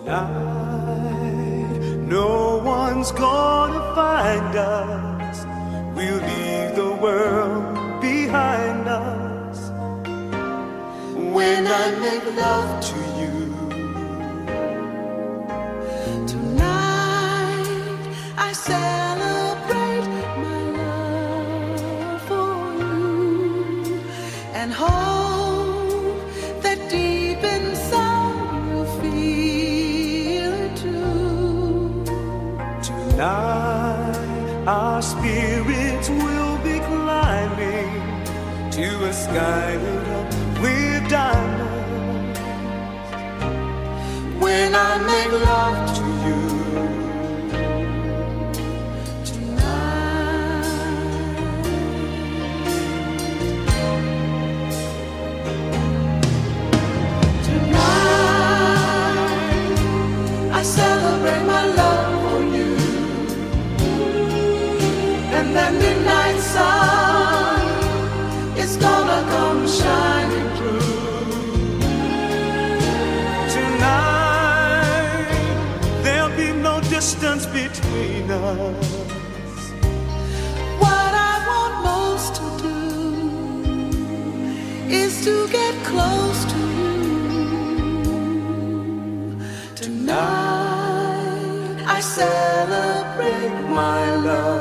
Tonight, no one's gonna find us. We'll leave the world behind us. When I make love to you, tonight I celebrate my love for you and hope that deep inside you'll feel it too. Tonight, our spirits will be climbing to a sky lit up with diamonds. When I make love to you, I celebrate my love for you, and that midnight sun is gonna come shining through. tonight, there'll be no distance between us. What I want most to do is to get close to you. Tonight I celebrate my love.